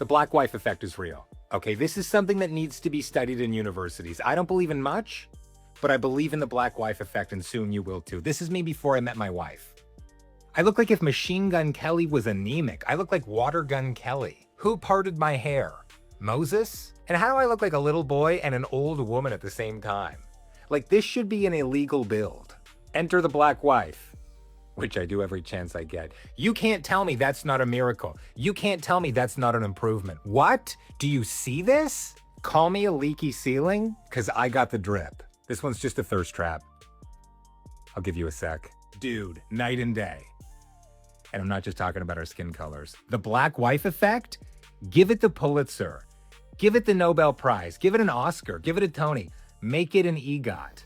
The black wife effect is real. Okay, this is something that needs to be studied in universities. I don't believe in much, but I believe in the black wife effect, and soon you will too. This is me before I met my wife. I look like if Machine Gun Kelly was anemic. I look like Water Gun Kelly. Who parted my hair? Moses? And how do I look like a little boy and an old woman at the same time? Like, this should be an illegal build. Enter the black wife, which I do every chance I get. You can't tell me that's not a miracle. You can't tell me that's not an improvement. What? Do you see this? Call me a leaky ceiling, because I got the drip. This one's just a thirst trap. I'll give you a sec. Dude, night and day. And I'm not just talking about our skin colors. The black wife effect? Give it the Pulitzer. Give it the Nobel Prize. Give it an Oscar. Give it a Tony. Make it an EGOT.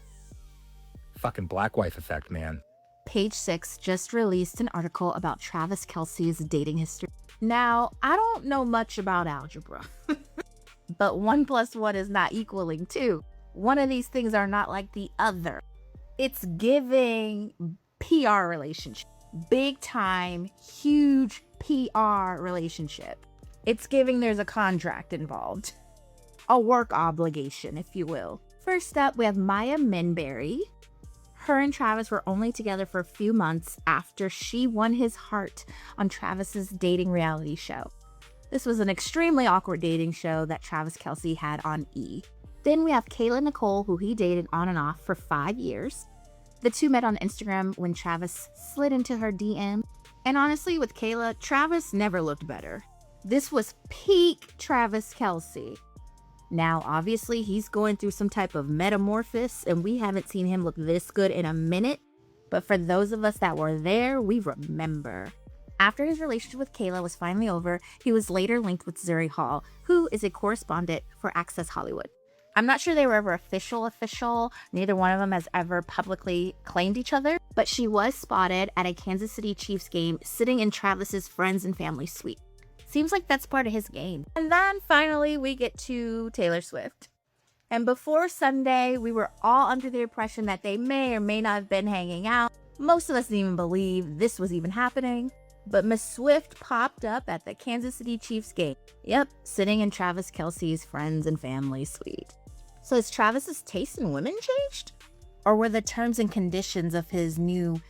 Fucking black wife effect, man. Page 6 just released an article about Travis Kelce's dating history. Now, I don't know much about algebra, but 1 + 1 is not equaling 2. One of these things are not like the other. It's giving PR relationship. Big time, huge PR relationship. It's giving there's a contract involved. A work obligation, if you will. First up, we have Maya Minberry. Her and Travis were only together for a few months after she won his heart on Travis's dating reality show. This was an extremely awkward dating show that Travis Kelce had on E! Then we have Kayla Nicole, who he dated on and off for 5 years. The two met on Instagram when Travis slid into her DM. And honestly, with Kayla, Travis never looked better. This was peak Travis Kelce. Now, obviously, he's going through some type of metamorphosis, and we haven't seen him look this good in a minute. But for those of us that were there, we remember. After his relationship with Kayla was finally over, he was later linked with Zuri Hall, who is a correspondent for Access Hollywood. I'm not sure they were ever official. Neither one of them has ever publicly claimed each other, but she was spotted at a Kansas City Chiefs game sitting in Travis's friends and family suite. Seems like that's part of his game. And then finally we get to Taylor Swift. And before Sunday, we were all under the impression that they may or may not have been hanging out. Most of us didn't even believe this was even happening. But Miss Swift popped up at the Kansas City Chiefs game. Yep, sitting in Travis Kelce's friends and family suite. So has Travis's taste in women changed? Or were the terms and conditions of his new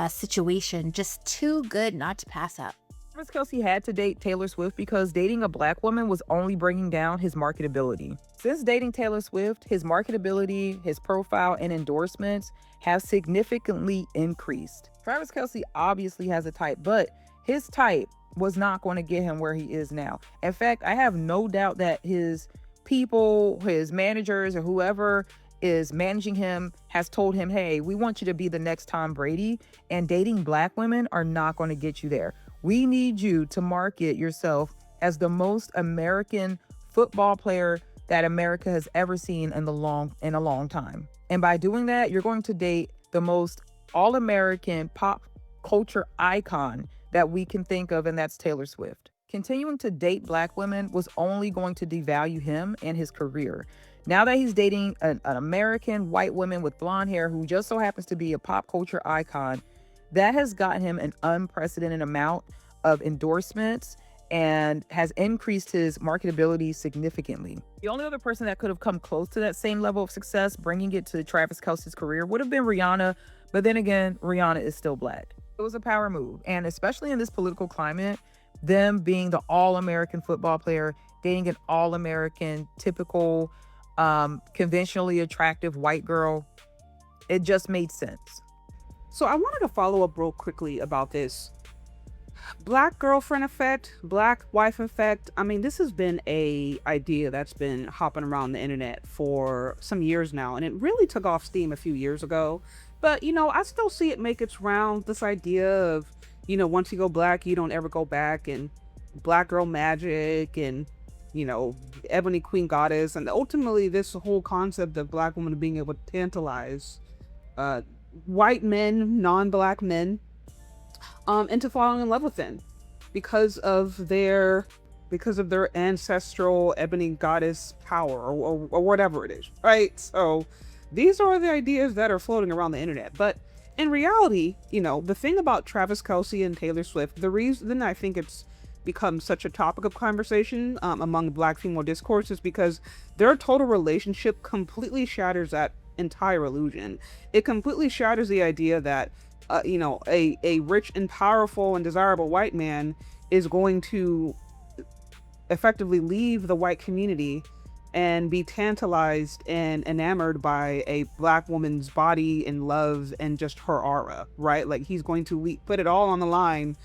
situation just too good not to pass up? Travis Kelce had to date Taylor Swift because dating a black woman was only bringing down his marketability. Since dating Taylor Swift, his marketability, his profile, and endorsements have significantly increased. Travis Kelce obviously has a type, but his type was not going to get him where he is now. In fact, I have no doubt that his people, his managers, or whoever is managing him has told him, hey, we want you to be the next Tom Brady, and dating black women are not going to get you there. We need you to market yourself as the most American football player that America has ever seen in a long time. And by doing that, you're going to date the most all-American pop culture icon that we can think of, and that's Taylor Swift. Continuing to date black women was only going to devalue him and his career. Now that he's dating an American white woman with blonde hair who just so happens to be a pop culture icon, that has gotten him an unprecedented amount of endorsements and has increased his marketability significantly. The only other person that could have come close to that same level of success, bringing it to Travis Kelce's career, would have been Rihanna. But then again, Rihanna is still black. It was a power move. And especially in this political climate, them being the all-American football player, dating an all-American, typical, conventionally attractive white girl, it just made sense. So I wanted to follow up real quickly about this black girlfriend effect, black wife effect. I mean, this has been a idea that's been hopping around the internet for some years now, and it really took off steam a few years ago. But, I still see it make its rounds, this idea of, once you go black, you don't ever go back, and black girl magic, and, ebony queen goddess, and ultimately this whole concept of black women being able to tantalize white men, non-black men, into falling in love with them because of their ancestral ebony goddess power or whatever it is, right? So these are the ideas that are floating around the internet. But in reality, the thing about Travis Kelce and Taylor Swift, the reason I think it's become such a topic of conversation among Black female discourse is because their total relationship completely shatters that entire illusion. It completely shatters the idea that a rich and powerful and desirable white man is going to effectively leave the white community and be tantalized and enamored by a Black woman's body and love and just her aura, right? Like he's going to put it all on the line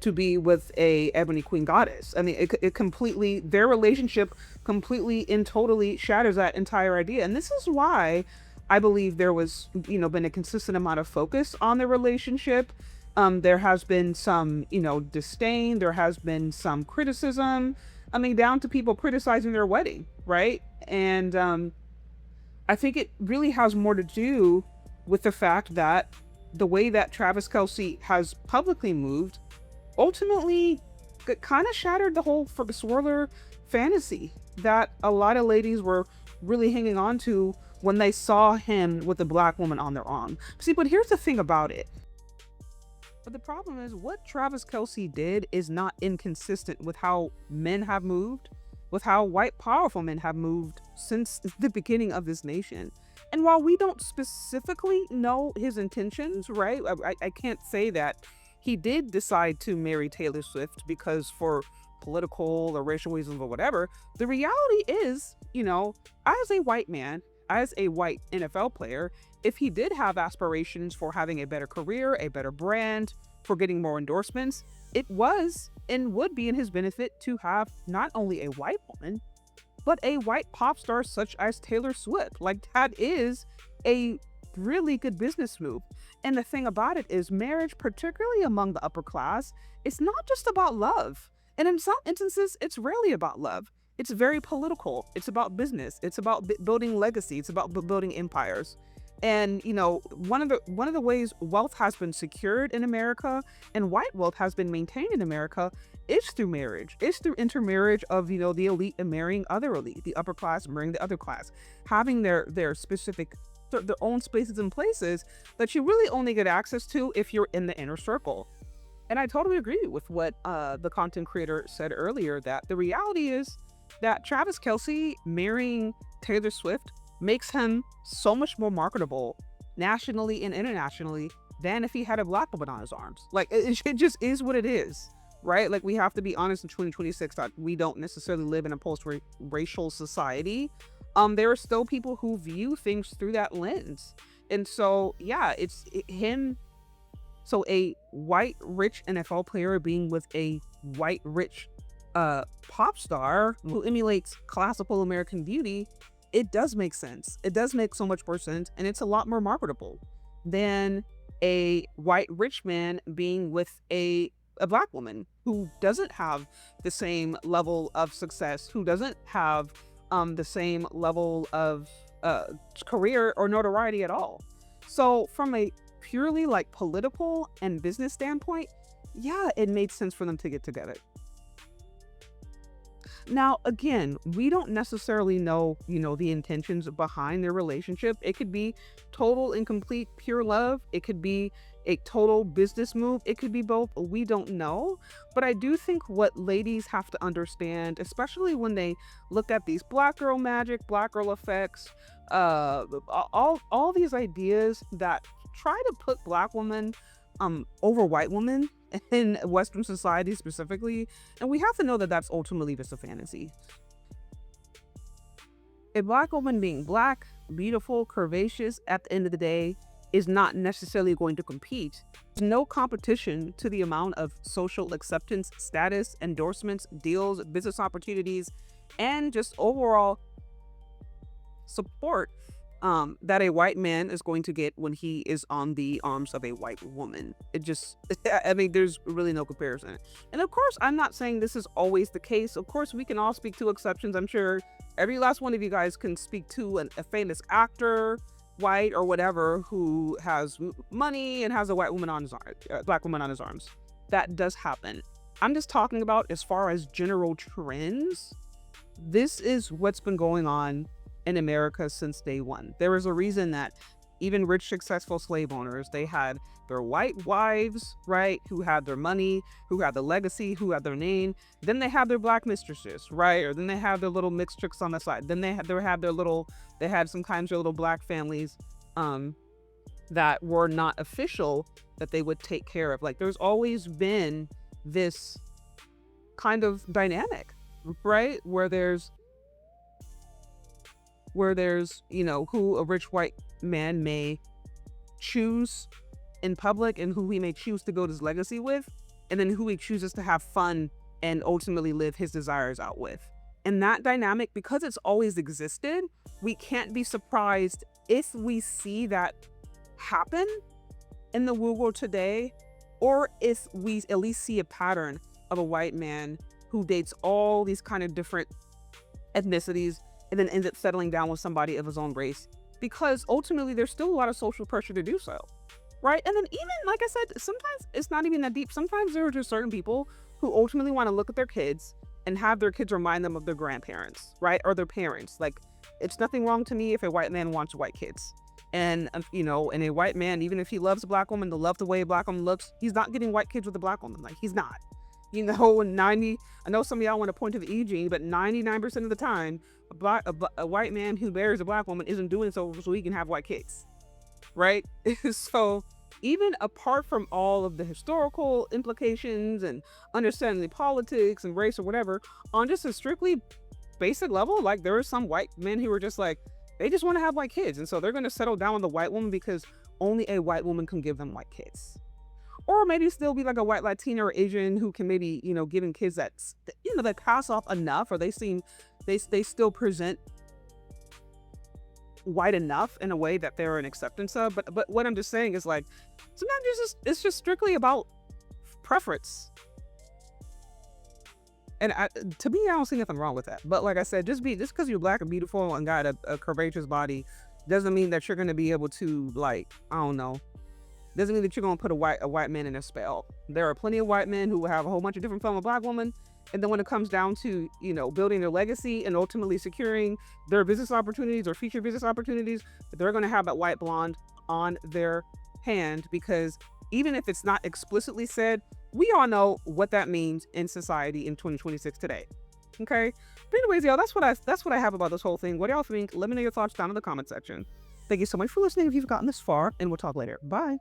to be with a ebony queen goddess. I mean, it completely, their relationship completely and totally shatters that entire idea. And this is why I believe there was, been a consistent amount of focus on the relationship. There has been some, disdain. There has been some criticism. I mean, down to people criticizing their wedding, right? And I think it really has more to do with the fact that the way that Travis Kelce has publicly moved ultimately kind of shattered the whole swirler fantasy that a lot of ladies were really hanging on to when they saw him with a Black woman on their arm. See, but here's the thing about it. But the problem is what Travis Kelce did is not inconsistent with how men have moved, with how white powerful men have moved since the beginning of this nation. And while we don't specifically know his intentions, right? I can't say that he did decide to marry Taylor Swift because for political or racial reasons or whatever. The reality is, as a white man, as a white NFL player, if he did have aspirations for having a better career, a better brand, for getting more endorsements, it was and would be in his benefit to have not only a white woman, but a white pop star such as Taylor Swift. Like, that is a really good business move. And the thing about it is marriage, particularly among the upper class, it's not just about love. And in some instances, it's rarely about love. It's very political. It's about business. It's about building legacy. It's about building empires. And, one of the ways wealth has been secured in America and white wealth has been maintained in America is through marriage. It's through intermarriage of, the elite and marrying other elite, the upper class marrying the other class, having their specific, their own spaces and places that you really only get access to if you're in the inner circle. And I totally agree with what the content creator said earlier, that the reality is that Travis Kelce marrying Taylor Swift makes him so much more marketable nationally and internationally than if he had a Black woman on his arms. Like, it just is what it is, right? Like, we have to be honest in 2026 that we don't necessarily live in a post-racial society. There are still people who view things through that lens. And so, yeah, him. So a white, rich NFL player being with a white, rich pop star who emulates classical American beauty, it does make sense. It does make so much more sense, and it's a lot more marketable than a white rich man being with a Black woman who doesn't have the same level of success, who doesn't have the same level of career or notoriety at all. So from a purely like political and business standpoint, yeah, it made sense for them to get together. Now, again, we don't necessarily know, the intentions behind their relationship. It could be total and complete pure love. It could be a total business move. It could be both. We don't know. But I do think what ladies have to understand, especially when they look at these Black girl magic, Black girl effects, all these ideas that try to put Black women over white women in Western society specifically, and we have to know that that's ultimately just a fantasy. A Black woman being Black, beautiful, curvaceous, at the end of the day, is not necessarily going to compete. There's no competition to the amount of social acceptance, status, endorsements, deals, business opportunities, and just overall support that a white man is going to get when he is on the arms of a white woman. There's really no comparison. And of course, I'm not saying this is always the case. Of course, we can all speak to exceptions. I'm sure every last one of you guys can speak to a famous actor, white or whatever, who has money and has a white woman on his Black woman on his arms. That does happen. I'm just talking about as far as general trends. This is what's been going on in America since day one. There is a reason that even rich, successful slave owners, they had their white wives, right, who had their money, who had the legacy, who had their name. Then they had their black mistresses, right, or then they had their little mixed tricks on the side. Then they had sometimes their little black families that were not official that they would take care of. Like, there's always been this kind of dynamic, right, where there's who a rich white man may choose in public and who he may choose to build his legacy with, and then who he chooses to have fun and ultimately live his desires out with. And that dynamic, because it's always existed, we can't be surprised if we see that happen in the world today, or if we at least see a pattern of a white man who dates all these kind of different ethnicities and then ends up settling down with somebody of his own race, because ultimately there's still a lot of social pressure to do so, right? And then even, like I said, sometimes it's not even that deep. Sometimes there are just certain people who ultimately want to look at their kids and have their kids remind them of their grandparents, right? Or their parents. Like, it's nothing wrong to me if a white man wants white kids. And, and a white man, even if he loves a black woman, to love the way a black woman looks, he's not getting white kids with a black woman. Like, he's not. I know some of y'all want to point to the E gene, but 99% of the time, a white man who marries a black woman isn't doing so he can have white kids, right? So even apart from all of the historical implications and understanding the politics and race or whatever, on just a strictly basic level, like, there are some white men who are just like, they just want to have white kids. And so they're going to settle down with a white woman because only a white woman can give them white kids. Or maybe still be like a white Latina or Asian who can maybe, giving kids that pass off enough, or they still present white enough in a way that they're an acceptance of. But what I'm just saying is, like, sometimes it's just strictly about preference. And to me, I don't see nothing wrong with that. But like I said, just because you're black and beautiful and got a courageous body doesn't mean that you're going to be able to, like, I don't know. Doesn't mean that you're going to put a white man in a spell. There are plenty of white men who will have a whole bunch of different fun with black women. And then when it comes down to, building their legacy and ultimately securing their business opportunities or future business opportunities, they're going to have that white blonde on their hand, because even if it's not explicitly said, we all know what that means in society in 2026 today. Okay. But anyways, y'all, that's what I have about this whole thing. What do y'all think? Let me know your thoughts down in the comment section. Thank you so much for listening if you've gotten this far, and we'll talk later. Bye.